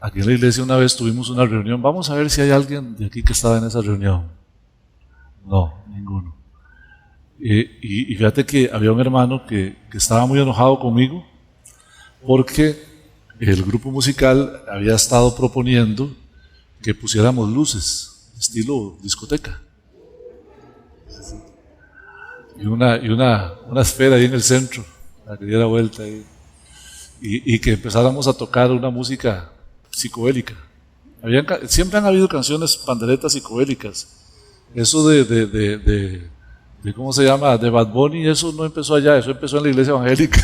Aquí en la iglesia una vez tuvimos una reunión, vamos a ver si hay alguien de aquí que estaba en esa reunión. No, ninguno. Y fíjate que había un hermano que estaba muy enojado conmigo porque el grupo musical había estado proponiendo que pusiéramos luces, estilo discoteca. Y una esfera ahí en el centro, para que diera vuelta ahí. Y que empezáramos a tocar una música psicodélica. Siempre han habido canciones panderetas psicodélicas. Eso de ¿cómo se llama? De Bad Bunny, eso no empezó allá, eso empezó en la iglesia evangélica.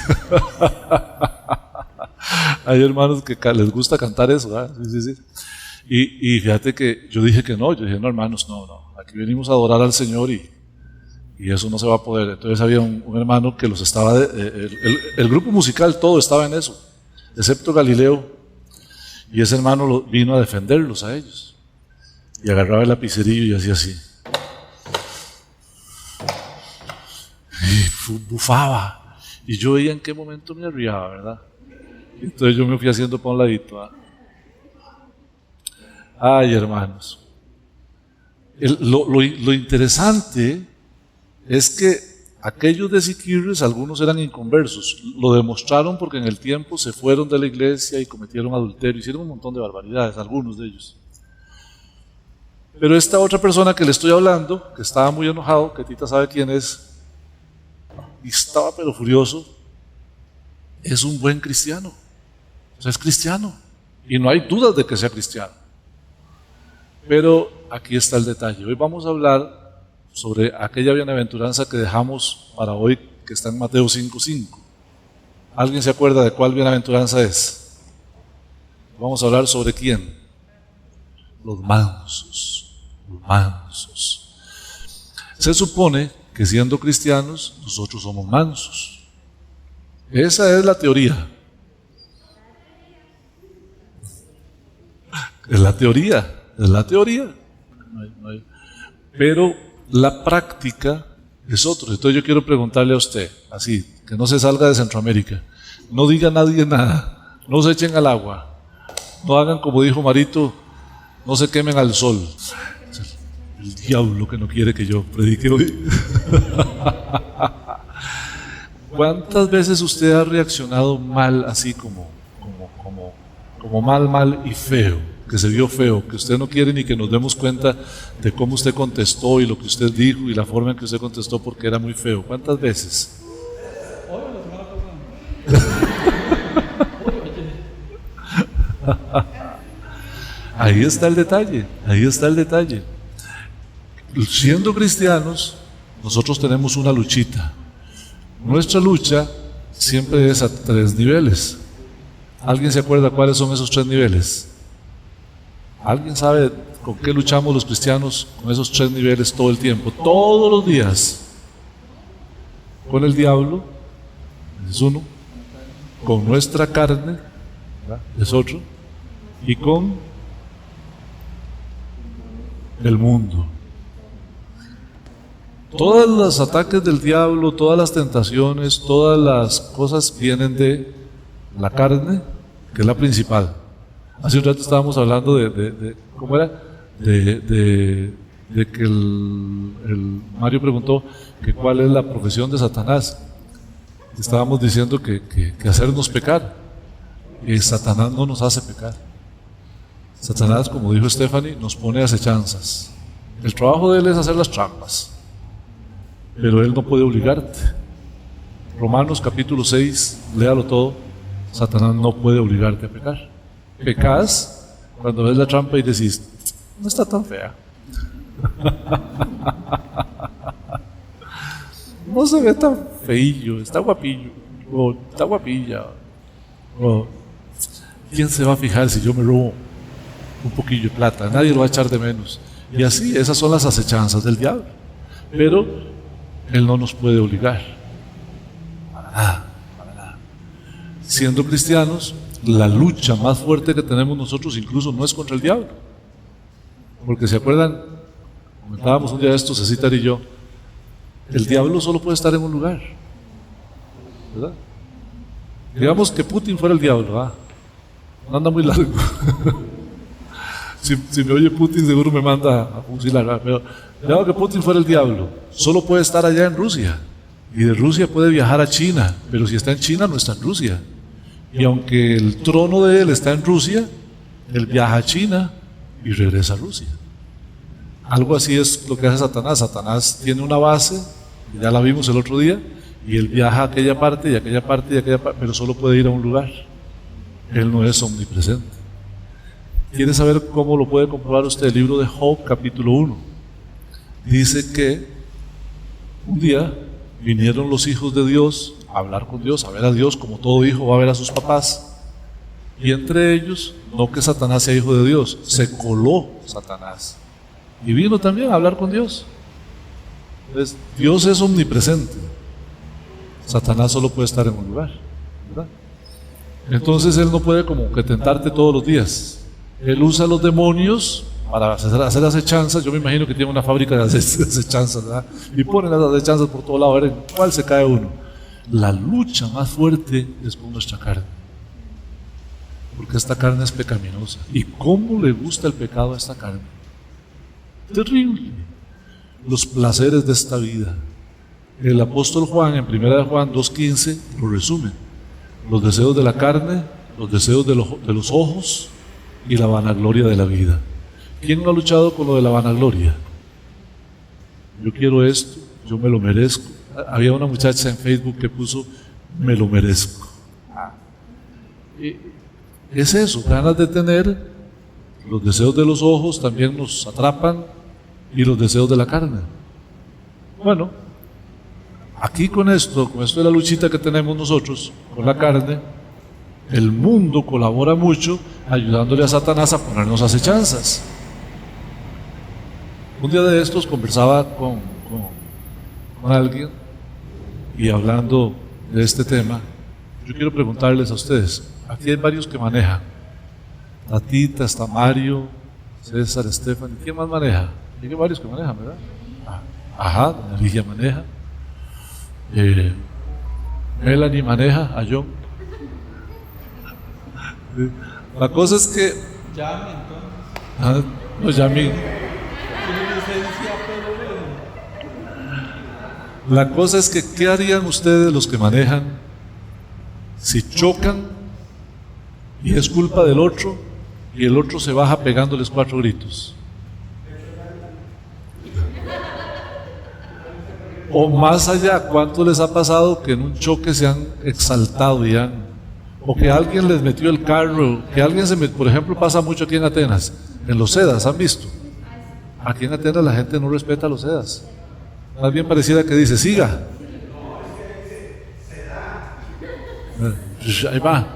Hay hermanos que les gusta cantar eso, ¿verdad? Sí. Y fíjate que yo dije que no, hermanos, no, aquí venimos a adorar al Señor y eso no se va a poder. Entonces había un hermano que los estaba, el grupo musical todo estaba en eso, excepto Galileo, y ese hermano vino a defenderlos a ellos, y agarraba el lapicerillo y hacía así, y bufaba, y yo veía en qué momento me arriaba, ¿verdad? Entonces yo me fui haciendo para un ladito, ¿verdad? Ay, hermanos, lo interesante es que aquellos de Siquirres, algunos eran inconversos, lo demostraron porque en el tiempo se fueron de la iglesia y cometieron adulterio, hicieron un montón de barbaridades, algunos de ellos. Pero esta otra persona que le estoy hablando, que estaba muy enojado, que Tita sabe quién es, y estaba pero furioso, es un buen cristiano, o sea, es cristiano, y no hay dudas de que sea cristiano. Pero aquí está el detalle, hoy vamos a hablar sobre aquella bienaventuranza que dejamos para hoy, que está en Mateo 5:5. ¿Alguien se acuerda de cuál bienaventuranza es? Vamos a hablar sobre quién. Los mansos, los mansos. Se supone que siendo cristianos, nosotros somos mansos. Esa es la teoría. Es la teoría. Pero la práctica es otro. Entonces yo quiero preguntarle a usted, así, que no se salga de Centroamérica, no diga a nadie nada, no se echen al agua, no hagan como dijo Marito, no se quemen al sol. El diablo que no quiere que yo predique hoy. ¿Cuántas veces usted ha reaccionado mal, así como mal y feo? Que se vio feo, que usted no quiere ni que nos demos cuenta de cómo usted contestó y lo que usted dijo y la forma en que usted contestó porque era muy feo. ¿Cuántas veces? Ahí está el detalle. Siendo cristianos, nosotros tenemos una luchita. Nuestra lucha siempre es a 3 niveles. ¿Alguien se acuerda cuáles son esos 3 niveles? ¿Alguien sabe con qué luchamos los cristianos con esos 3 niveles todo el tiempo? Todos los días. Con el diablo, es uno. Con nuestra carne, es otro. Y con el mundo. Todos los ataques del diablo, todas las tentaciones, todas las cosas vienen de la carne, que es la principal. Hace un rato estábamos hablando ¿cómo era? De que el Mario preguntó que cuál es la profesión de Satanás. Estábamos diciendo que hacernos pecar. Y Satanás no nos hace pecar. Satanás, como dijo Stephanie, nos pone acechanzas. El trabajo de él es hacer las trampas, pero él no puede obligarte. Romanos capítulo 6, léalo todo. Satanás no puede obligarte a pecar. Pecas cuando ves la trampa y decís, no está tan fea. No se ve tan feillo, está guapillo, o está guapilla. O, ¿quién se va a fijar si yo me robo un poquillo de plata? Nadie lo va a echar de menos. Y así, esas son las acechanzas del diablo. Pero él no nos puede obligar. Para nada. Siendo cristianos, la lucha más fuerte que tenemos nosotros incluso no es contra el diablo. Porque se acuerdan, comentábamos un día de esto, Cecitar y yo, el diablo solo puede estar en un lugar, ¿verdad? Digamos que Putin fuera el diablo, ¿verdad? No anda muy largo. Si me oye Putin, seguro me manda a fusilar. Pero dado que Putin fuera el diablo, solo puede estar allá en Rusia. Y de Rusia puede viajar a China. Pero si está en China, no está en Rusia. Y aunque el trono de él está en Rusia, él viaja a China y regresa a Rusia. Algo así es lo que hace Satanás. Satanás tiene una base, ya la vimos el otro día, y él viaja a aquella parte y a aquella parte y a aquella parte, pero solo puede ir a un lugar. Él no es omnipresente. ¿Quiere saber cómo lo puede comprobar usted? El libro de Job, capítulo 1. Dice que un día vinieron los hijos de Dios a hablar con Dios, a ver a Dios como todo hijo va a ver a sus papás. Y entre ellos, no que Satanás sea hijo de Dios, se coló Satanás. Y vino también a hablar con Dios. Entonces, Dios es omnipresente. Satanás solo puede estar en un lugar, ¿verdad? Entonces él no puede como que tentarte todos los días. Él usa los demonios para hacer acechanzas. Yo me imagino que tiene una fábrica de acechanzas, ¿verdad? Y ponen las acechanzas por todo lado, a ver en cuál se cae uno. La lucha más fuerte es con nuestra carne, porque esta carne es pecaminosa. ¿Y cómo le gusta el pecado a esta carne? Terrible. Los placeres de esta vida. El apóstol Juan, en 1 Juan 2:15, lo resume: los deseos de la carne, los deseos de los ojos y la vanagloria de la vida. ¿Quién no ha luchado con lo de la vanagloria? Yo quiero esto, yo me lo merezco. Había una muchacha en Facebook que puso: me lo merezco. Es eso, ganas de tener. Los deseos de los ojos también nos atrapan, y los deseos de la carne. Bueno, aquí con esto de la luchita que tenemos nosotros con la carne, el mundo colabora mucho ayudándole a Satanás a ponernos acechanzas. Un día de estos conversaba con alguien, y hablando de este tema, yo quiero preguntarles a ustedes. Aquí hay varios que manejan: Tatita, está Mario, César, Estefan. ¿Quién más maneja? Hay varios que manejan, ¿verdad? Ajá, doña Ligia maneja. Melanie maneja, a John. La cosa es que Llame entonces. No, Yami. La cosa es que, ¿qué harían ustedes los que manejan si chocan y es culpa del otro y el otro se baja pegándoles 4 gritos? O más allá, ¿cuánto les ha pasado que en un choque se han exaltado o que alguien les metió el carro, que alguien por ejemplo, pasa mucho aquí en Atenas, en los sedas, ¿han visto? Aquí en Atenas la gente no respeta a los sedas. Más bien pareciera que dice: siga. Ahí va.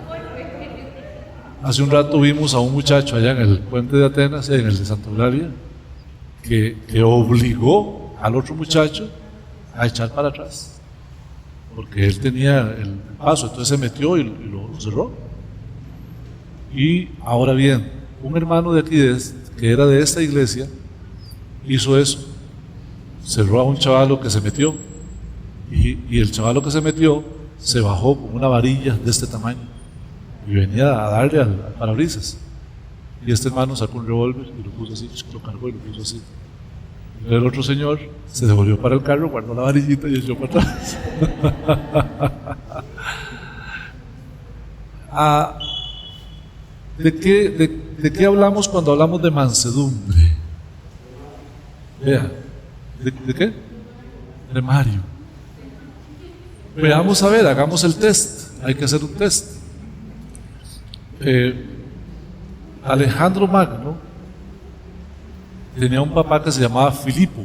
Hace un rato vimos a un muchacho allá en el puente de Atenas, en el de Santa Eulalia, que obligó al otro muchacho a echar para atrás, porque él tenía el paso, entonces se metió y lo cerró. Y ahora bien, un hermano de aquí, que era de esta iglesia, hizo eso: cerró a un chavalo que se metió, y el chavalo que se metió se bajó con una varilla de este tamaño y venía a darle al parabrisas, y este hermano sacó un revólver y lo puso así, lo cargó y lo puso así. El otro señor se devolvió para el carro, guardó la varillita y echó para atrás. ¿De qué hablamos cuando hablamos de mansedumbre? Vea, ¿de qué? De Mario. Veamos a ver, hagamos el test. Hay que hacer un test. Alejandro Magno tenía un papá que se llamaba Filipo,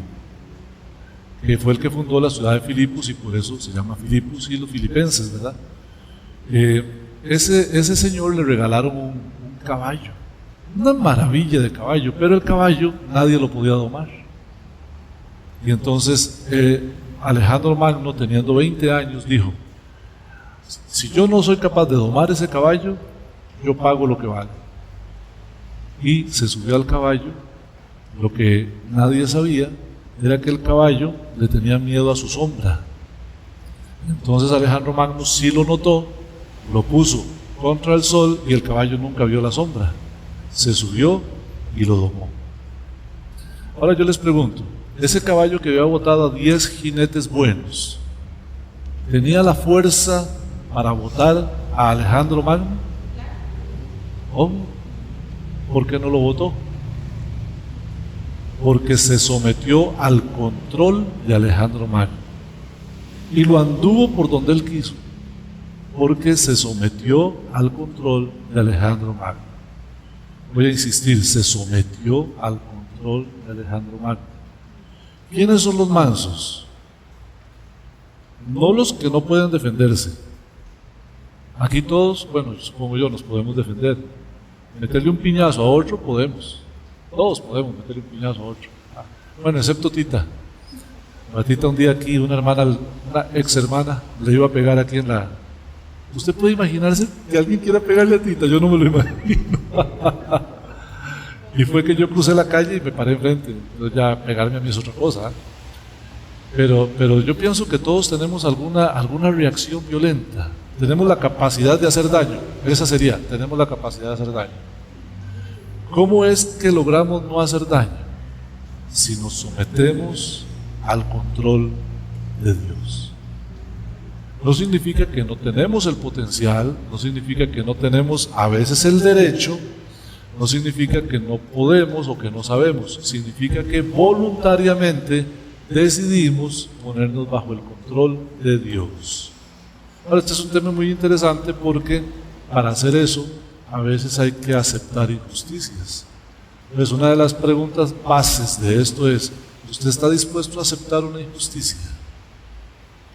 que fue el que fundó la ciudad de Filipos, y por eso se llama Filipos y los filipenses, ¿verdad? Ese señor le regalaron un caballo, una maravilla de caballo, pero el caballo nadie lo podía domar. Y entonces Alejandro Magno, teniendo 20 años, dijo: si yo no soy capaz de domar ese caballo, yo pago lo que vale. Y se subió al caballo. Lo que nadie sabía era que el caballo le tenía miedo a su sombra. Entonces Alejandro Magno sí lo notó, lo puso contra el sol y el caballo nunca vio la sombra. Se subió y lo domó. Ahora yo les pregunto, ese caballo que había botado a 10 jinetes buenos, ¿tenía la fuerza para botar a Alejandro Magno? ¿Oh? ¿Por qué no lo botó? Porque se sometió al control de Alejandro Magno y lo anduvo por donde él quiso, porque se sometió al control de Alejandro Magno. Voy a insistir, se sometió al control de Alejandro Magno. ¿Quiénes son los mansos? No los que no pueden defenderse. Aquí todos, bueno, supongo yo, nos podemos defender. Meterle un piñazo a otro podemos. Todos podemos meterle un piñazo a otro. Bueno, excepto Tita. A Tita un día aquí, una ex hermana, le iba a pegar aquí en la... ¿Usted puede imaginarse que alguien quiera pegarle a Tita? Yo no me lo imagino. Y fue que yo crucé la calle y me paré enfrente. Entonces ya pegarme a mí es otra cosa. Pero yo pienso que todos tenemos alguna reacción violenta. Tenemos la capacidad de hacer daño. Esa sería, tenemos la capacidad de hacer daño. ¿Cómo es que logramos no hacer daño? Si nos sometemos al control de Dios. No significa que no tenemos el potencial, no significa que no tenemos a veces el derecho, no significa que no podemos o que no sabemos, significa que voluntariamente decidimos ponernos bajo el control de Dios. Ahora, este es un tema muy interesante porque para hacer eso a veces hay que aceptar injusticias. Entonces, una de las preguntas bases de esto es: ¿usted está dispuesto a aceptar una injusticia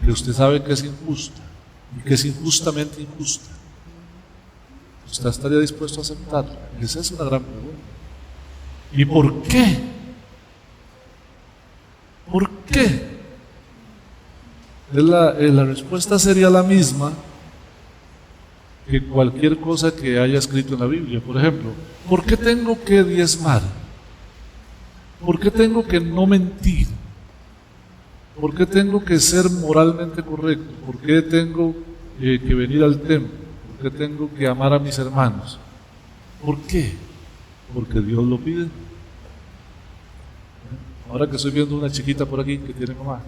que usted sabe que es injusta y que es injustamente injusta? ¿Usted estaría dispuesto a aceptarla? Esa es una gran pregunta. ¿Y por qué? ¿Por qué? La respuesta sería la misma que cualquier cosa que haya escrito en la Biblia. Por ejemplo, ¿por qué tengo que diezmar? ¿Por qué tengo que no mentir? ¿Por qué tengo que ser moralmente correcto? ¿Por qué tengo que venir al templo? ¿Por qué tengo que amar a mis hermanos? ¿Por qué? Porque Dios lo pide. Ahora que estoy viendo una chiquita por aquí que tiene mamá,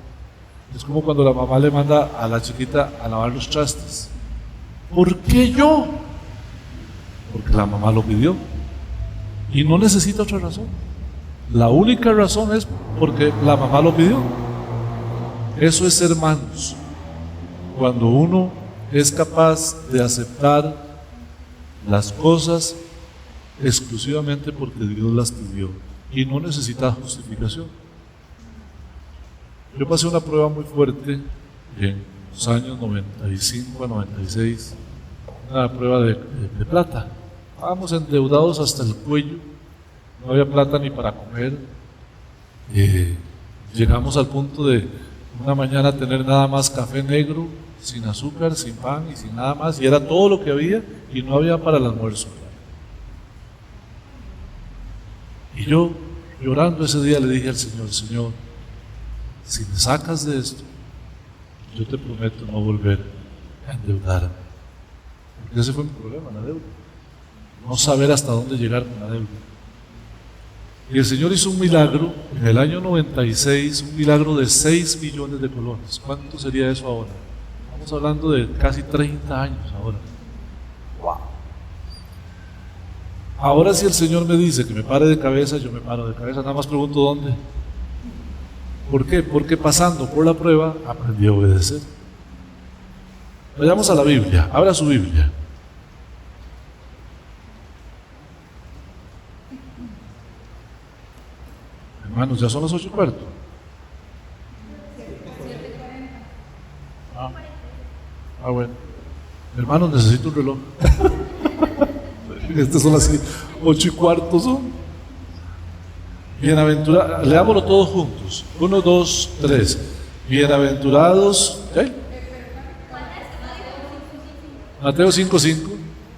es como cuando la mamá le manda a la chiquita a lavar los trastes. ¿Por qué yo? Porque la mamá lo pidió y no necesita otra razón. La única razón es porque la mamá lo pidió. Eso es ser manso. Cuando uno es capaz de aceptar las cosas exclusivamente porque Dios las pidió y no necesita justificación. Yo pasé una prueba muy fuerte en los años 95 a 96, una prueba de plata. Estábamos endeudados hasta el cuello, no había plata ni para comer. Llegamos al punto de una mañana tener nada más café negro, sin azúcar, sin pan y sin nada más, y era todo lo que había y no había para el almuerzo. Y yo, llorando ese día, le dije al Señor: Señor, si me sacas de esto, yo te prometo no volver a endeudarme. Porque ese fue mi problema, la deuda. No saber hasta dónde llegar con la deuda. Y el Señor hizo un milagro en el año 96, un milagro de 6 millones de colones. ¿Cuánto sería eso ahora? Estamos hablando de casi 30 años ahora. ¡Wow! Ahora si el Señor me dice que me pare de cabeza, yo me paro de cabeza. Nada más pregunto dónde. ¿Por qué? Porque pasando por la prueba aprendí a obedecer. Vayamos a la Biblia. Abra su Biblia. Hermanos, ya son las 8:15. Bueno. Hermanos, necesito un reloj. Estas son las 8:15 son. Bienaventurados, leámoslo todos juntos. 1, 2, 3. Bienaventurados. ¿Eh? Mateo 5:5.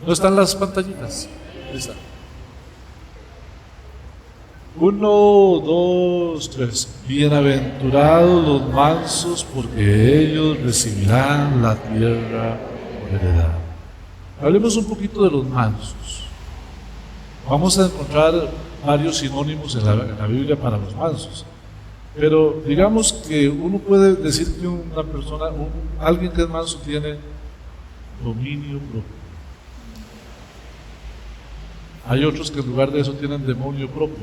¿No están las pantallitas? Ahí está. 1, 2, 3. Bienaventurados los mansos, porque ellos recibirán la tierra por heredad. Hablemos un poquito de los mansos. Vamos a encontrar varios sinónimos en la Biblia para los mansos. Pero digamos que uno puede decir que una persona, alguien que es manso tiene dominio propio. Hay otros que en lugar de eso tienen demonio propio,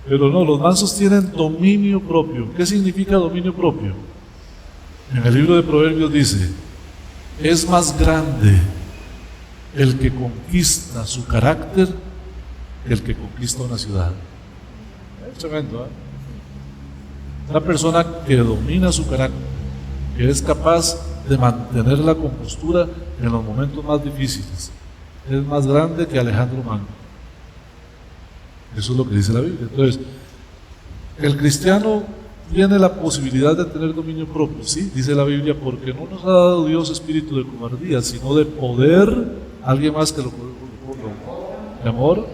Pero no, los mansos tienen dominio propio. ¿Qué significa dominio propio? En el libro de Proverbios dice: es más grande el que conquista su carácter que el que conquista una ciudad. Es tremendo, Una persona que domina su carácter, que es capaz de mantener la compostura en los momentos más difíciles, es más grande que Alejandro Magno. Eso es lo que dice la Biblia. Entonces, el cristiano tiene la posibilidad de tener dominio propio, sí, dice la Biblia, porque no nos ha dado Dios espíritu de cobardía, sino de poder. Alguien más que lo de amor.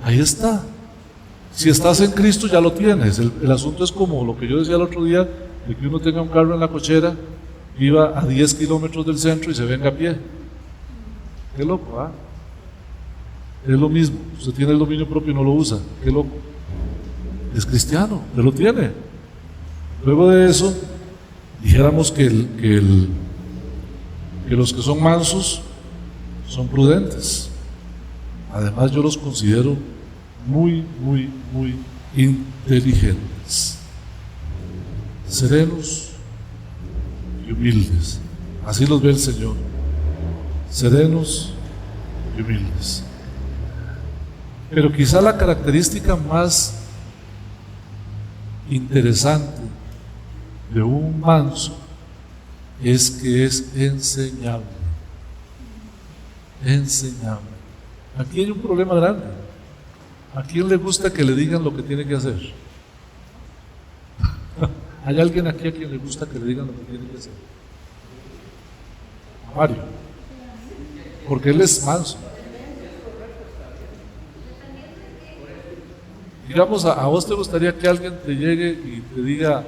Ahí está. Si estás en Cristo ya lo tienes. El asunto es como lo que yo decía el otro día, de que uno tenga un carro en la cochera, viva a 10 kilómetros del centro y se venga a pie. Qué loco, Es lo mismo. Usted tiene el dominio propio y no lo usa. Qué loco. Es cristiano, usted lo tiene. Luego de eso, dijéramos que los que son mansos son prudentes. Además, yo los considero muy, muy, muy inteligentes, serenos y humildes. Así los ve el Señor, serenos y humildes. Pero quizá la característica más interesante de un manso es que es enseñable. Enseñable. Aquí hay un problema grande. ¿A quién le gusta que le digan lo que tiene que hacer? ¿Hay alguien aquí a quien le gusta que le digan lo que tiene que hacer? A Mario. Porque él es manso. Digamos, a vos te gustaría que alguien te llegue y te diga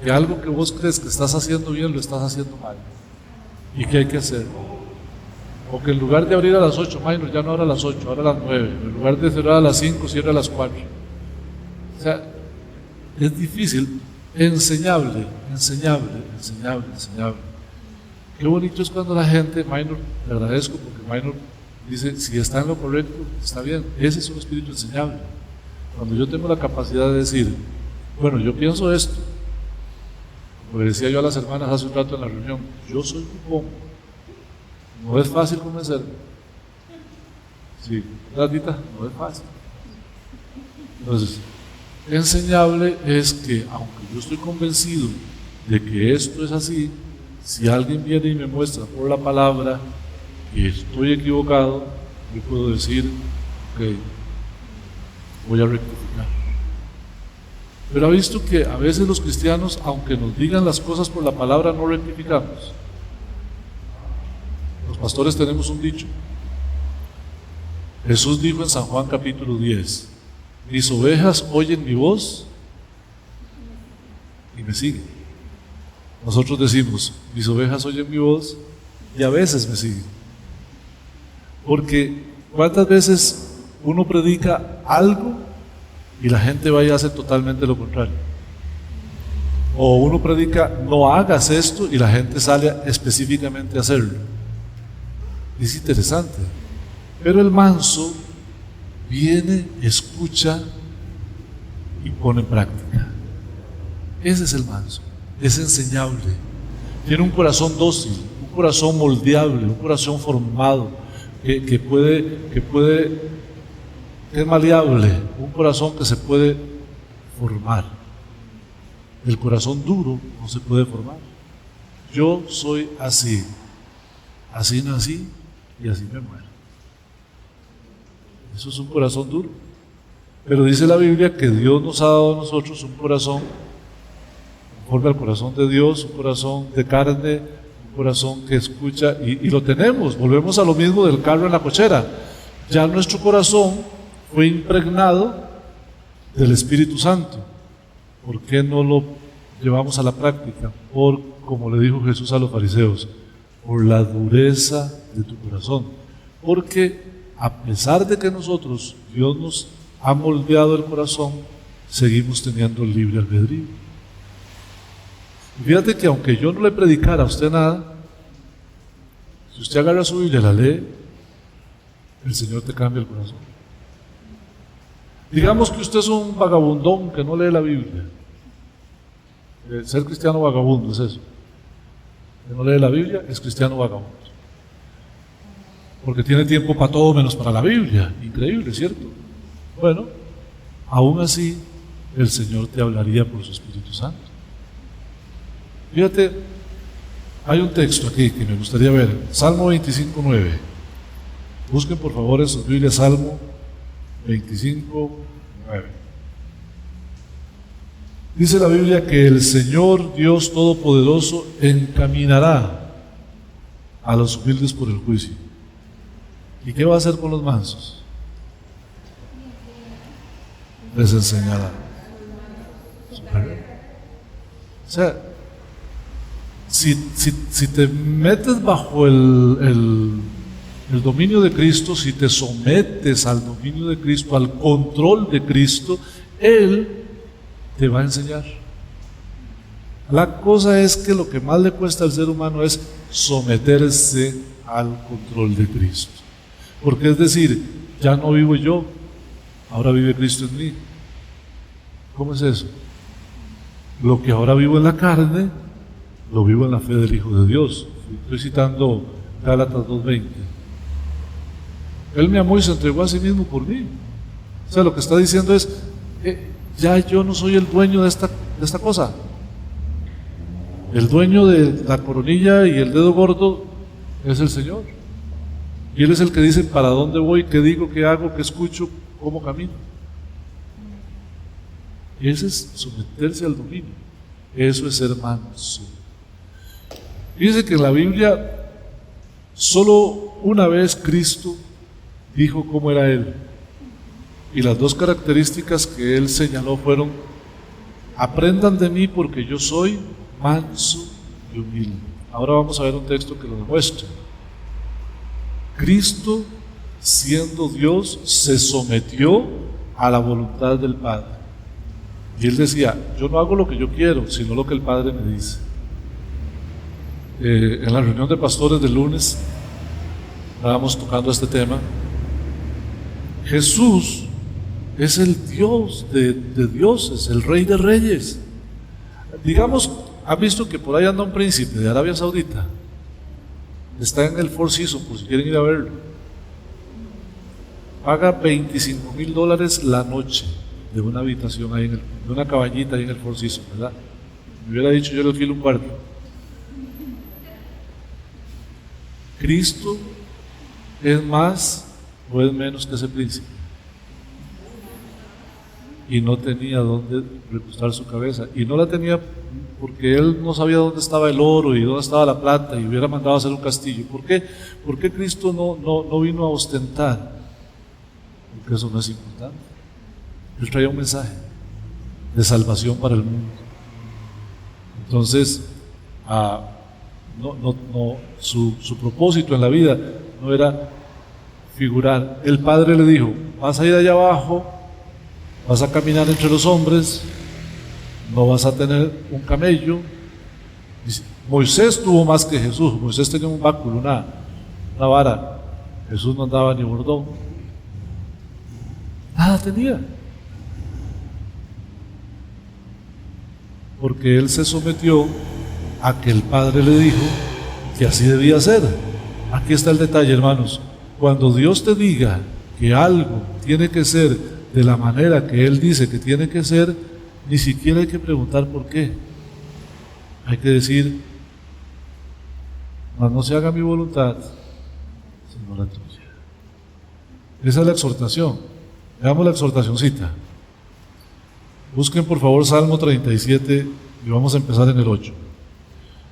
que algo que vos crees que estás haciendo bien lo estás haciendo mal y que hay que hacer. O que en lugar de abrir a las 8, Minor, ya no abra a las 8, ahora a las 9. En lugar de cerrar a las 5, cierra a las 4. O sea, es difícil. Enseñable. Qué bonito es cuando la gente, Minor, le agradezco porque Minor dice, si está en lo correcto, está bien. Ese es un espíritu enseñable. Cuando yo tengo la capacidad de decir, bueno, yo pienso esto, como le decía yo a las hermanas hace un rato en la reunión, yo soy jupón. No es fácil convencerme. Sí, Latita, no es fácil. Entonces, enseñable es que, aunque yo estoy convencido de que esto es así, si alguien viene y me muestra por la palabra que estoy equivocado, yo puedo decir, ok, voy a rectificar. Pero ha visto que a veces los cristianos, aunque nos digan las cosas por la palabra, no rectificamos. Los pastores tenemos un dicho. Jesús dijo en San Juan capítulo 10, mis ovejas oyen mi voz y me siguen. Nosotros decimos, mis ovejas oyen mi voz y a veces me siguen. Porque ¿cuántas veces uno predica algo y la gente va y hace totalmente lo contrario? O uno predica, no hagas esto, y la gente sale específicamente a hacerlo. Es interesante. Pero el manso viene, escucha y pone en práctica. Ese es el manso. Es enseñable. Tiene un corazón dócil, un corazón moldeable, un corazón formado, que es maleable, un corazón que se puede formar. El corazón duro no se puede formar. Yo soy así nací y así me muero. Eso es un corazón duro. Pero dice la Biblia que Dios nos ha dado a nosotros un corazón conforme al corazón de Dios, un corazón de carne, un corazón que escucha, y lo tenemos. Volvemos a lo mismo del carro en la cochera. Ya nuestro corazón fue impregnado del Espíritu Santo. ¿Por qué no lo llevamos a la práctica? Por, como le dijo Jesús a los fariseos, por la dureza de tu corazón. Porque a pesar de que nosotros, Dios nos ha moldeado el corazón, seguimos teniendo libre albedrío. Y fíjate que aunque yo no le predicara a usted nada, si usted agarra su Biblia y la lee, el Señor te cambia el corazón. Digamos que usted es un vagabundón que no lee la Biblia. Ser cristiano vagabundo es eso. Que no lee la Biblia es cristiano vagabundo. Porque tiene tiempo para todo menos para la Biblia. Increíble, ¿cierto? Bueno, aún así el Señor te hablaría por su Espíritu Santo. Fíjate, hay un texto aquí que me gustaría ver, Salmo 25:9. Busquen por favor en sus Biblias Salmo 25:9. Dice la Biblia que el Señor Dios Todopoderoso encaminará a los humildes por el juicio. ¿Y qué va a hacer con los mansos? Les enseñará. O sea, si te metes bajo el dominio de Cristo, si te sometes al dominio de Cristo, al control de Cristo, Él te va a enseñar. La cosa es que lo que más le cuesta al ser humano es someterse al control de Cristo. Porque es decir, ya no vivo yo, ahora vive Cristo en mí. ¿Cómo es eso? Lo que ahora vivo en la carne, lo vivo en la fe del Hijo de Dios. Estoy citando Gálatas 2:20. Él me amó y se entregó a sí mismo por mí. O sea, lo que está diciendo es, ya yo no soy el dueño de esta cosa. El dueño de la coronilla y el dedo gordo es el Señor. Y Él es el que dice para dónde voy, qué digo, qué hago, qué escucho, cómo camino. Y ese es someterse al dominio. Eso es ser manso. Fíjense que en la Biblia solo una vez Cristo dijo cómo era Él. Y las dos características que Él señaló fueron: aprendan de mí porque yo soy manso y humilde. Ahora vamos a ver un texto que lo demuestra. Cristo, siendo Dios, se sometió a la voluntad del Padre. Y Él decía, yo no hago lo que yo quiero, sino lo que el Padre me dice. En la reunión de pastores del lunes estábamos tocando este tema. Jesús es el Dios de dioses, el Rey de reyes. Digamos, ¿han visto que por ahí anda un príncipe de Arabia Saudita? Está en el Four Seasons, por si quieren ir a verlo. Paga $25,000 la noche de una habitación ahí, de una cabañita ahí en el Four Seasons, ¿verdad? Me hubiera dicho yo le alquilo un cuarto. ¿Cristo es más o es menos que ese príncipe? Y no tenía dónde recostar su cabeza, y no la tenía porque él no sabía dónde estaba el oro y dónde estaba la plata, y hubiera mandado a hacer un castillo. ¿Por qué? ¿Por qué Cristo no vino a ostentar? Porque eso no es importante. Él traía un mensaje de salvación para el mundo. Entonces, su propósito en la vida no era figurar. El Padre le dijo, vas a ir allá abajo, vas a caminar entre los hombres, no vas a tener un camello. Moisés tuvo más que Jesús. Moisés tenía un báculo, una vara. Jesús no andaba ni bordón, nada tenía, porque él se sometió a que el Padre le dijo que así debía ser. Aquí está el detalle, hermanos. Cuando Dios te diga que algo tiene que ser de la manera que Él dice que tiene que ser, ni siquiera hay que preguntar por qué. Hay que decir, mas no se haga mi voluntad, sino la tuya. Esa es la exhortación. Veamos la exhortacioncita. Busquen por favor Salmo 37 y vamos a empezar en el 8.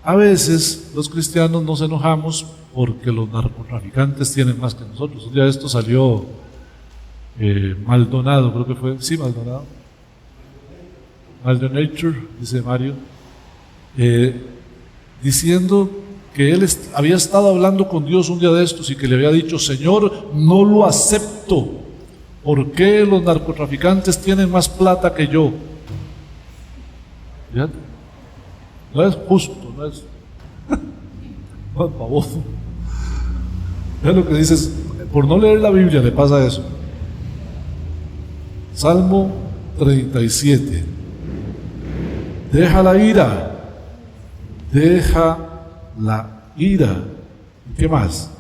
A veces los cristianos nos enojamos porque los narcotraficantes tienen más que nosotros. Un día esto salió Maldonado, creo que fue, sí, Maldonado, Maldonature, dice Mario, diciendo que él había estado hablando con Dios un día de estos y que le había dicho: Señor, no lo acepto. ¿Por qué los narcotraficantes tienen más plata que yo? Fíjate, no es justo, no es baboso. Es lo que dices, por no leer la Biblia le pasa eso. Salmo 37. Deja la ira, deja la ira. ¿Qué más?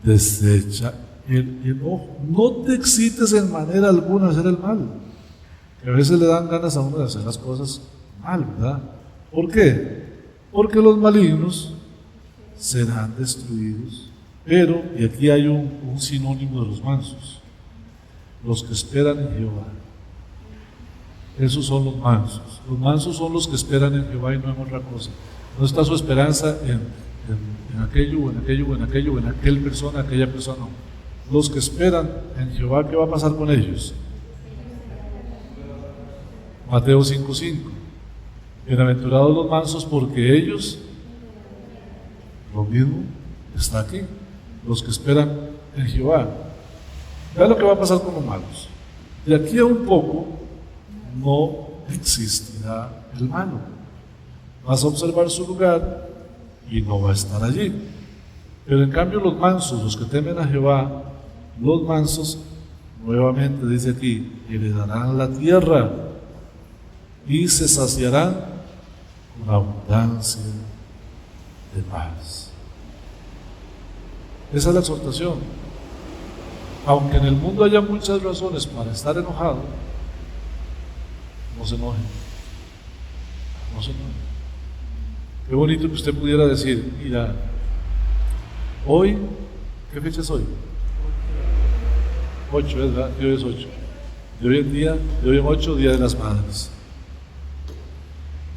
Desecha el enojo. No te excites en manera alguna a hacer el mal. Que a veces le dan ganas a uno de hacer las cosas mal, ¿verdad? ¿Por qué? Porque los malignos serán destruidos. Pero, y aquí hay un sinónimo de los mansos: los que esperan en Jehová. Esos son los mansos. Los mansos son los que esperan en Jehová y no en otra cosa. No está su esperanza en aquello o en aquello o en aquello o en aquel persona, aquella persona. No. Los que esperan en Jehová, ¿qué va a pasar con ellos? Mateo 5:5. Bienaventurados los mansos, porque ellos, lo mismo está aquí, los que esperan en Jehová. Vean lo que va a pasar con los malos. De aquí a un poco no existirá el malo. Vas a observar su lugar y no va a estar allí. Pero en cambio los mansos, los que temen a Jehová, los mansos, nuevamente dice aquí, heredarán la tierra y se saciarán con abundancia de paz. Esa es la exhortación. Aunque en el mundo haya muchas razones para estar enojado, no se enojen. No se enojen. Qué bonito que usted pudiera decir: mira, hoy, ¿qué fecha es hoy? 8, ¿verdad? Hoy es 8. De hoy en 8, Día de las Madres.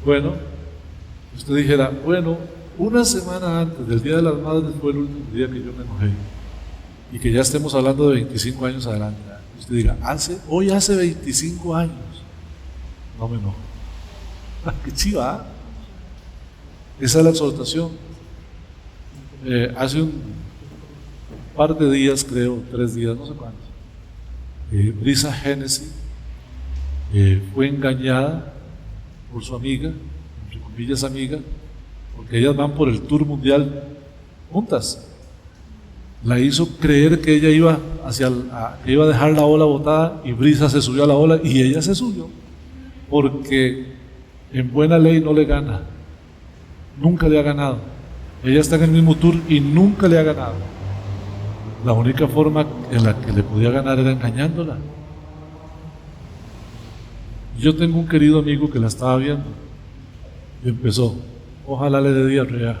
Bueno, usted dijera: bueno, una semana antes del Día de las Madres fue el último día que yo me enojé. Y que ya estemos hablando de 25 años adelante. Usted diga: hoy hace 25 años. No me enojo. ¡Qué chiva! Esa es la exhortación. Hace un par de días, creo, 3 días, no sé cuántos, Brisa Hennessy fue engañada por su amiga, entre comillas amiga, porque ellas van por el tour mundial juntas. La hizo creer que ella iba que iba a dejar la ola botada, y Brisa se subió a la ola y ella se subió, porque en buena ley no le gana, nunca le ha ganado. Ella está en el mismo tour y nunca le ha ganado. La única forma en la que le podía ganar era engañándola. Yo tengo un querido amigo que la estaba viendo y empezó: ojalá le dé diarrea,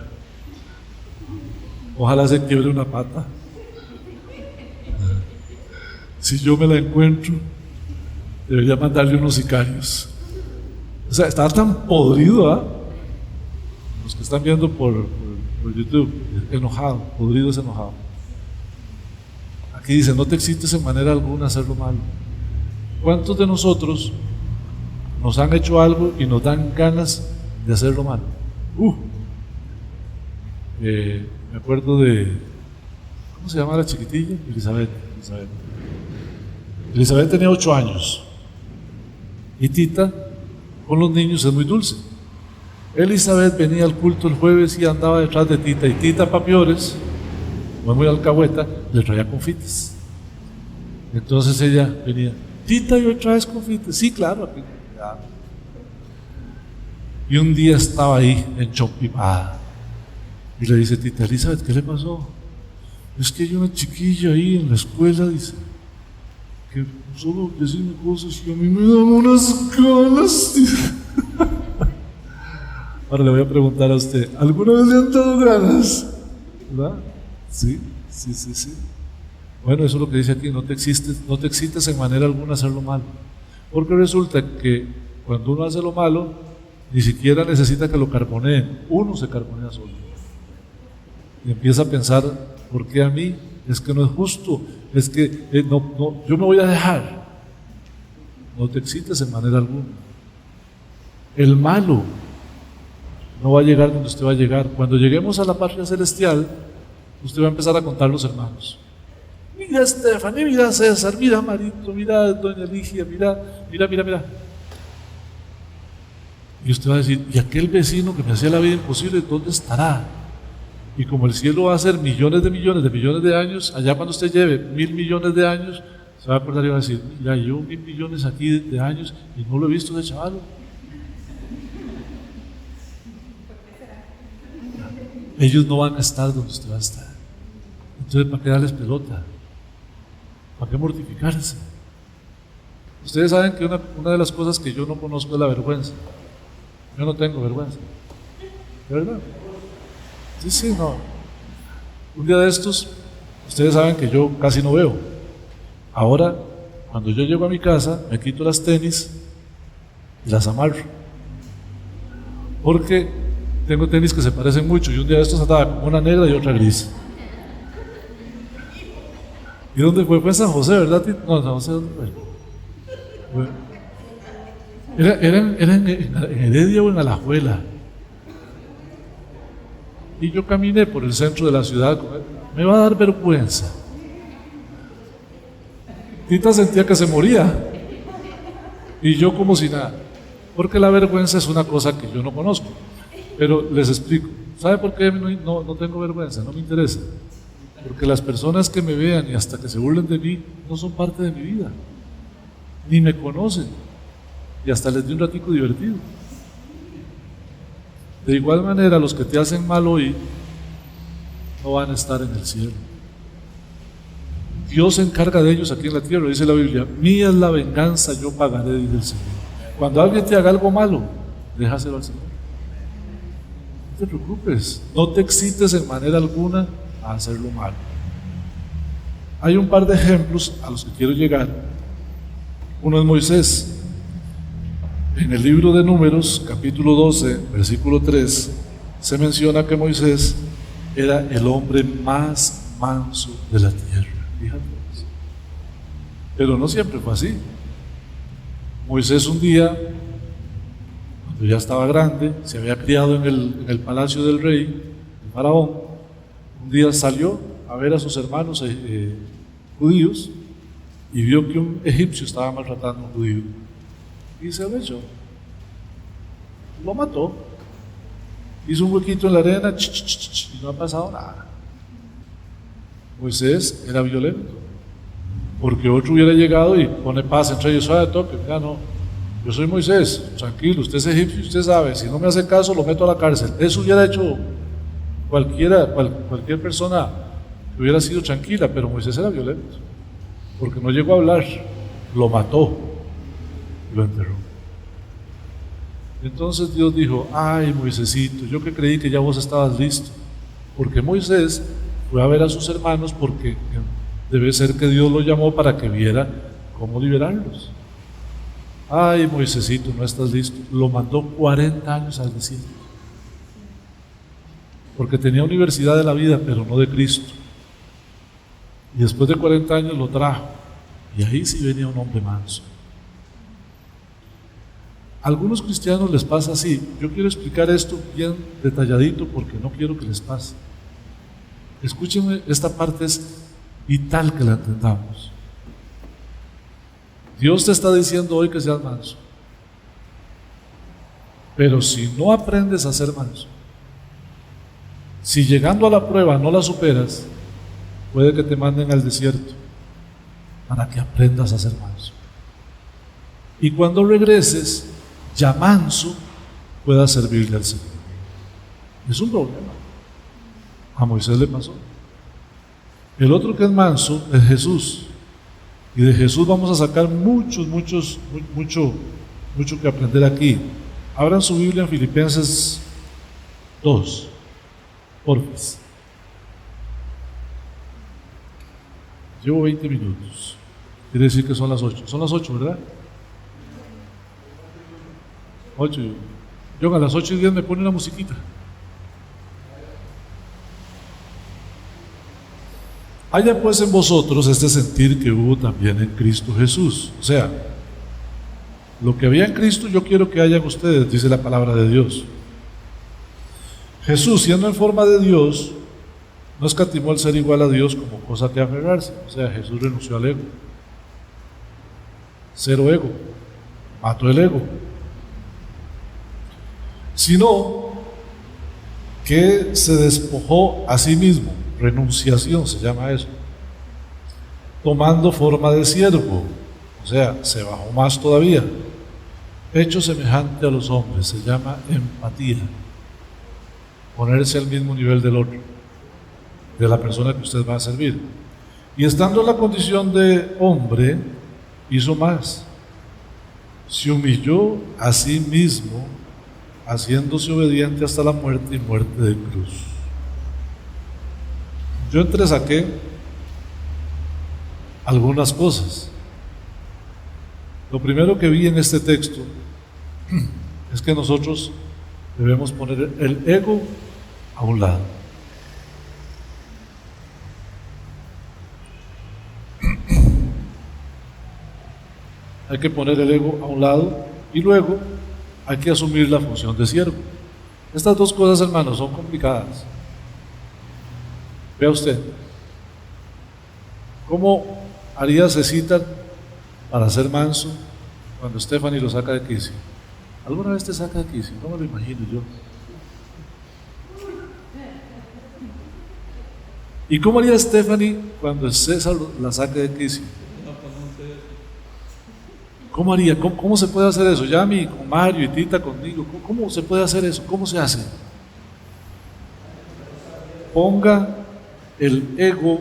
ojalá se quiebre una pata, si yo me la encuentro debería mandarle unos sicarios. O sea, estaba tan podrido, ¿ah? Los que están viendo por YouTube, enojado, podrido es enojado. Aquí dice: no te excites en manera alguna a hacer lo malo. ¿Cuántos de nosotros nos han hecho algo y nos dan ganas de hacer lo malo? Me acuerdo de, ¿cómo se llama la chiquitilla? Elizabeth tenía 8 años y Tita con los niños es muy dulce. Elizabeth venía al culto el jueves y andaba detrás de Tita, y Tita, pa' piores, como es muy alcahueta, le traía confites. Entonces ella venía: Tita, ¿y hoy traes confites? Sí, claro, aquí. Y un día estaba ahí enchompimada y le dice Tita: Elizabeth, ¿qué le pasó? Es que hay una chiquilla ahí en la escuela, dice, que solo decirme cosas que a mí me dan unas ganas. Ahora le voy a preguntar a usted: ¿alguna vez le han dado ganas? ¿Verdad? Sí. Bueno, eso es lo que dice aquí: no te excites en manera alguna a hacer lo malo. Porque resulta que cuando uno hace lo malo, ni siquiera necesita que lo carboneen, uno se carbonea solo. Y empieza a pensar: ¿por qué a mí? Es que no es justo, es que yo me voy a dejar. No te excites en manera alguna. El malo no va a llegar donde usted va a llegar. Cuando lleguemos a la patria celestial, usted va a empezar a contar los hermanos. Mira Stephanie, mira César, mira Marito, mira doña Ligia, mira. Y usted va a decir, ¿y aquel vecino que me hacía la vida imposible, dónde estará? Y como el cielo va a ser millones de años, allá cuando usted lleve 1.000 millones de años, se va a acordar y va a decir, mira, yo 1.000 millones aquí de años y no lo he visto ese chaval. Ellos no van a estar donde usted va a estar. Entonces, ¿para qué darles pelota? ¿Para qué mortificarse? Ustedes saben que una de las cosas que yo no conozco es la vergüenza. Yo no tengo vergüenza. ¿De verdad? Sí, no. Un día de estos, ustedes saben que yo casi no veo. Ahora, cuando yo llego a mi casa, me quito las tenis y las amarro. Porque tengo tenis que se parecen mucho y un día de estos andaba con una negra y otra gris. ¿Y dónde fue? Fue en San José, ¿verdad? No, en San José, ¿dónde fue? Era en Heredia o en Alajuela. Y yo caminé por el centro de la ciudad con él. Me va a dar vergüenza. Tita sentía que se moría. Y yo como si nada. Porque la vergüenza es una cosa que yo no conozco. Pero les explico. ¿Sabe por qué no tengo vergüenza? No me interesa. Porque las personas que me vean y hasta que se burlen de mí no son parte de mi vida. Ni me conocen. Y hasta les di un ratico divertido. De igual manera, los que te hacen mal hoy no van a estar en el cielo. Dios se encarga de ellos aquí en la tierra, dice la Biblia. Mía es la venganza, yo pagaré, dice el Señor. Cuando alguien te haga algo malo, déjaselo al Señor. No te preocupes, no te excites en manera alguna a hacerlo malo. Hay un par de ejemplos a los que quiero llegar. Uno es Moisés. En el libro de Números, capítulo 12, versículo 3, se menciona que Moisés era el hombre más manso de la tierra. Fíjate. Pero no siempre fue así. Moisés un día, cuando ya estaba grande, se había criado en el palacio del rey, el faraón, un día salió a ver a sus hermanos judíos y vio que un egipcio estaba maltratando a un judío. Y se lo echó. Lo mató. Hizo un huequito en la arena y no ha pasado nada. Moisés era violento. Porque otro hubiera llegado y pone paz entre ellos. Suave toque, mira, no. Yo soy Moisés, tranquilo, usted es egipcio, usted sabe. Si no me hace caso, lo meto a la cárcel. Eso hubiera hecho cualquier persona que hubiera sido tranquila, pero Moisés era violento. Porque no llegó a hablar, lo mató. Lo enterró. Entonces Dios dijo, ay Moisésito, yo que creí que ya vos estabas listo, porque Moisés fue a ver a sus hermanos porque debe ser que Dios lo llamó para que viera cómo liberarlos. Ay Moisésito, no estás listo. Lo mandó 40 años al desierto, porque tenía universidad de la vida, pero no de Cristo. Y después de 40 años lo trajo, y ahí sí venía un hombre manso. A algunos cristianos les pasa así. Yo quiero explicar esto bien detalladito porque no quiero que les pase. Escúchenme, esta parte es vital que la entendamos. Dios te está diciendo hoy que seas manso. Pero si no aprendes a ser manso, si llegando a la prueba no la superas, puede que te manden al desierto para que aprendas a ser manso. Y cuando regreses, ya manso, puedas servirle al Señor. Es un problema. A Moisés le pasó. El otro que es manso es Jesús. Y de Jesús vamos a sacar mucho que aprender aquí. Abran su Biblia en Filipenses 2, porfis. Llevo 20 minutos. Quiere decir que son las 8. Son las 8, ¿verdad? 8. Yo a las 8:10 me pone una musiquita. Haya pues en vosotros este sentir que hubo también en Cristo Jesús. O sea, Lo que había en Cristo yo quiero que haya en ustedes, dice la palabra de Dios. Jesús, siendo en forma de Dios, no escatimó el ser igual a Dios como cosa que aferrarse. O sea, Jesús renunció al ego. Cero ego. Mató el ego. Sino que se despojó a sí mismo. Renunciación se llama eso. Tomando forma de siervo. O sea, se bajó más todavía. Hecho semejante a los hombres. Se llama empatía. Ponerse al mismo nivel del otro, de la persona que usted va a servir. Y estando en la condición de hombre, hizo más. Se humilló a sí mismo, haciéndose obediente hasta la muerte y muerte de cruz. Yo entresaqué algunas cosas. Lo primero que vi en este texto es que nosotros debemos poner el ego a un lado. Hay que poner el ego a un lado y luego hay que asumir la función de siervo. Estas dos cosas, hermanos, son complicadas. Vea usted, ¿cómo haría Cecita para ser manso cuando Stephanie lo saca de quicio? ¿Alguna vez te saca de quicio? No me lo imagino yo. ¿Y cómo haría Stephanie cuando César la saque de quicio? ¿Cómo haría? ¿Cómo se puede hacer eso? Yami con Mario y Tita conmigo. ¿Cómo se puede hacer eso? ¿Cómo se hace? Ponga el ego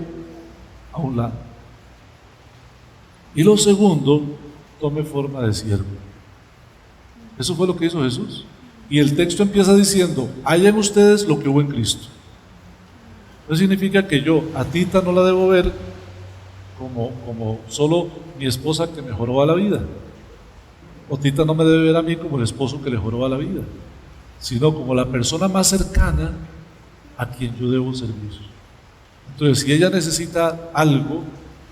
a un lado. Y lo segundo, tome forma de siervo. Eso fue lo que hizo Jesús. Y el texto empieza diciendo: haya en ustedes lo que hubo en Cristo. Eso significa que yo a Tita no la debo ver como solo mi esposa que me joroba la vida. O Tita no me debe ver a mí como el esposo que le joroba la vida, sino como la persona más cercana a quien yo debo servir. Entonces, si ella necesita algo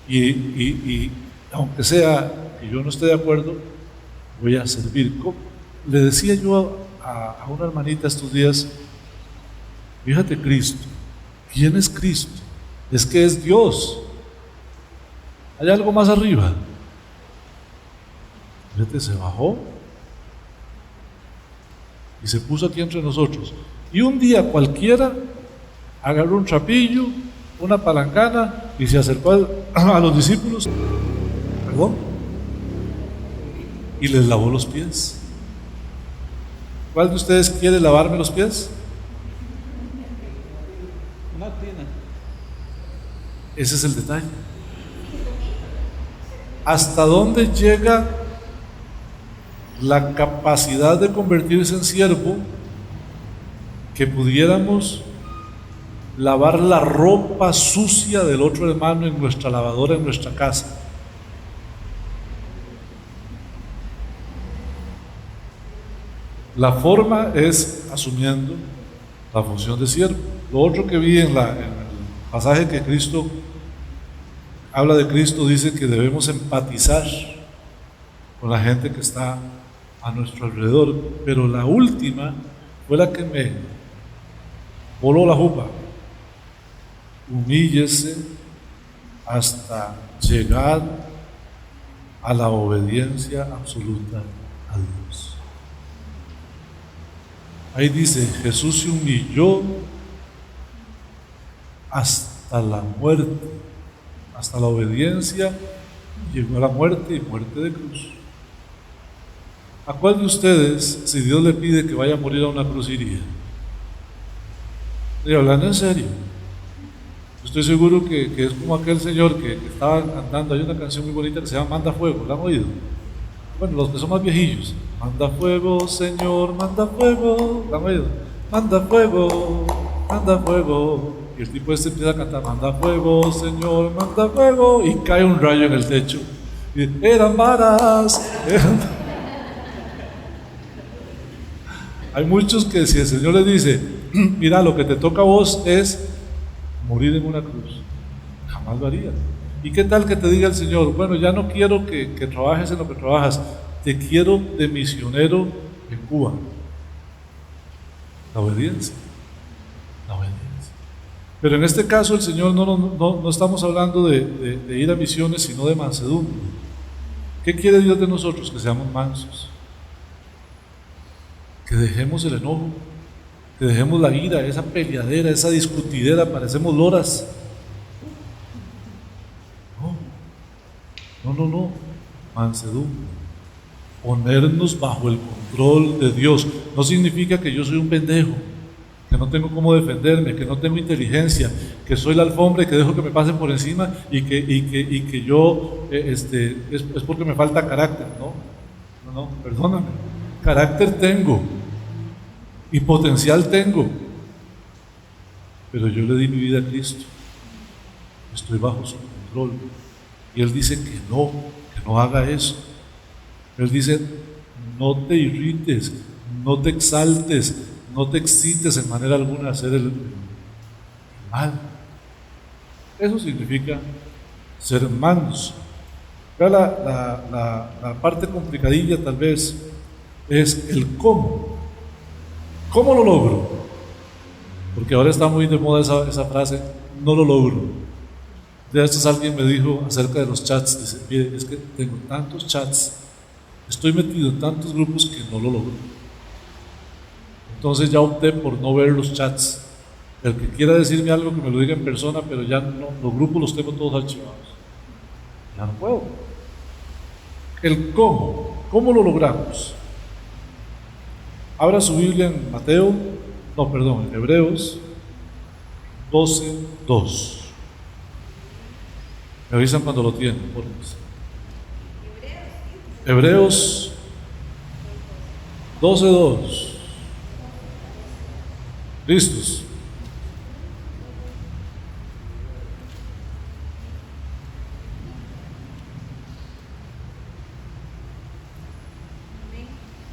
y aunque sea que yo no esté de acuerdo, voy a servir. Le decía yo a una hermanita estos días: fíjate, Cristo. ¿Quién es Cristo? Es que es Dios. Hay algo más arriba. Fíjate, se bajó y se puso aquí entre nosotros. Y un día cualquiera agarró un trapillo, una palangana y se acercó a los discípulos, perdón, y les lavó los pies. ¿Cuál de ustedes quiere lavarme los pies? Una tina. Ese es el detalle. ¿Hasta dónde llega la capacidad de convertirse en siervo que pudiéramos lavar la ropa sucia del otro hermano en nuestra lavadora, en nuestra casa? La forma es asumiendo la función de siervo. Lo otro que vi en el pasaje que Cristo habla de Cristo, dice que debemos empatizar con la gente que está a nuestro alrededor, pero la última fue la que me voló la jupa. Humíllese hasta llegar a la obediencia absoluta a Dios. Ahí dice: Jesús se humilló hasta la muerte, hasta la obediencia, llegó a la muerte y muerte de cruz. ¿A cuál de ustedes, si Dios le pide que vaya a morir a una cruz, iría? Estoy hablando en serio. Estoy seguro que es como aquel señor que estaba cantando. Hay una canción muy bonita que se llama Manda Fuego. ¿La han oído? Bueno, los que son más viejillos. Manda fuego, Señor, manda fuego. ¿La han oído? Manda fuego, manda fuego. Y el tipo este empieza a cantar: manda fuego, Señor, manda fuego. Y cae un rayo en el techo. Y eran varas. Hay muchos que si el Señor les dice: mira, lo que te toca a vos es morir en una cruz, jamás lo harían. ¿Y qué tal que te diga el Señor: bueno, ya no quiero que trabajes en lo que trabajas, te quiero de misionero en Cuba? La obediencia. La obediencia. Pero en este caso el Señor no estamos hablando de ir a misiones, sino de mansedumbre. ¿Qué quiere Dios de nosotros? Que seamos mansos. Que dejemos el enojo, que dejemos la ira, esa peleadera, esa discutidera, parecemos loras. No, mansedumbre. Ponernos bajo el control de Dios. No significa que yo soy un pendejo, que no tengo cómo defenderme, que no tengo inteligencia, que soy la alfombra y que dejo que me pasen por encima y que yo es porque me falta carácter. No, perdóname. Carácter tengo y potencial tengo, pero yo le di mi vida a Cristo, estoy bajo su control y Él dice que no haga eso. Él dice: no te irrites, no te exaltes, no te excites en manera alguna de hacer el mal. Eso significa ser manso. La parte complicadilla tal vez es el cómo. ¿Cómo lo logro? Porque ahora está muy de moda esa frase, no lo logro. De estos alguien me dijo acerca de los chats, dice: mire, es que tengo tantos chats, estoy metido en tantos grupos que no lo logro. Entonces ya opté por no ver los chats. El que quiera decirme algo, que me lo diga en persona, pero ya no, los grupos los tengo todos archivados. Ya no puedo. El ¿cómo lo logramos? Abra su Biblia en en Hebreos 12:2. Me avisan cuando lo tienen, por favor. Hebreos 12:2. ¿Listos?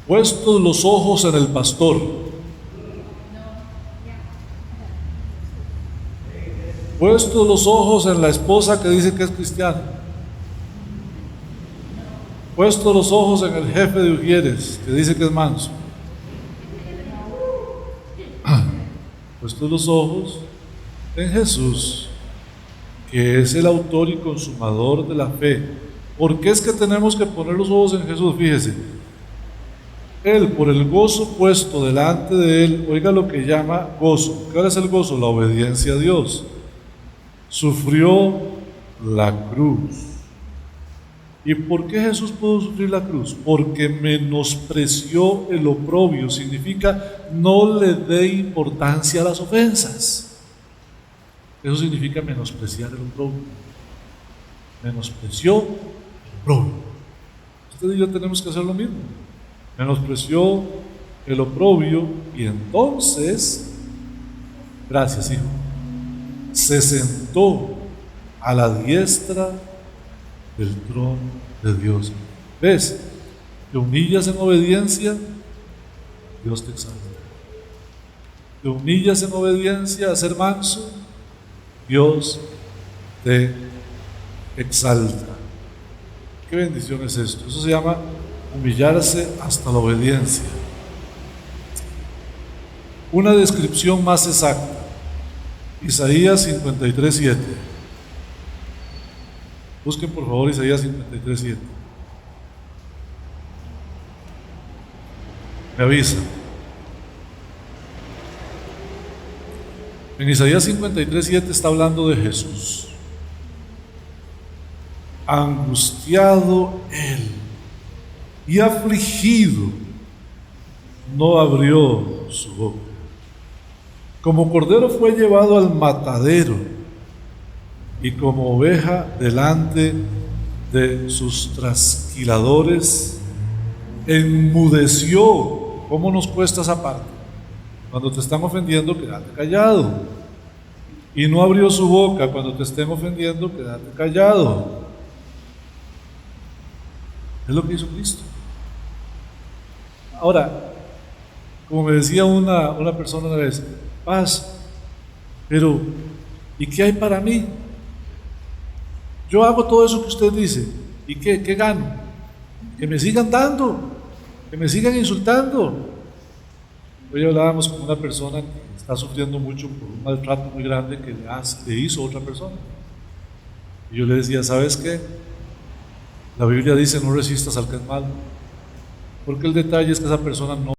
Puestos los ojos en el pastor, puestos los ojos en la esposa que dice que es cristiana, puestos los ojos en el jefe de Ujieres que dice que es manso, puestos los ojos en Jesús, que es el autor y consumador de la fe. ¿Por qué es que tenemos que poner los ojos en Jesús? Fíjese, Él, por el gozo puesto delante de Él, oiga lo que llama gozo. ¿Cuál es el gozo? La obediencia a Dios. Sufrió la cruz. ¿Y por qué Jesús pudo sufrir la cruz? Porque menospreció el oprobio. Significa no le dé importancia a las ofensas. Eso significa menospreciar el oprobio. Menospreció el oprobio. Usted y yo tenemos que hacer lo mismo. Menospreció el oprobio y entonces, gracias hijo, se sentó a la diestra del trono de Dios. ¿Ves? Te humillas en obediencia, Dios te exalta. Te humillas en obediencia a ser manso, Dios te exalta. ¿Qué bendición es esto? Eso se llama humillarse hasta la obediencia. Una descripción más exacta. Isaías 53:7. Busquen por favor Isaías 53:7. Me avisan. En Isaías 53:7 está hablando de Jesús. Angustiado Él y afligido, no abrió su boca. Como cordero fue llevado al matadero, y como oveja delante de sus trasquiladores, enmudeció. ¿Cómo nos cuesta esa parte? Cuando te están ofendiendo, quédate callado. Y no abrió su boca. Cuando te estén ofendiendo, quédate callado. Es lo que hizo Cristo. Ahora, como me decía una persona una vez: Paz, pero ¿y qué hay para mí? Yo hago todo eso que usted dice, ¿y qué gano? que me sigan dando, que me sigan insultando. Hoy hablábamos con una persona que está sufriendo mucho por un maltrato muy grande que le hizo otra persona. Y yo le decía, ¿sabes qué? La Biblia dice no resistas al que es malo, porque el detalle es que esa persona no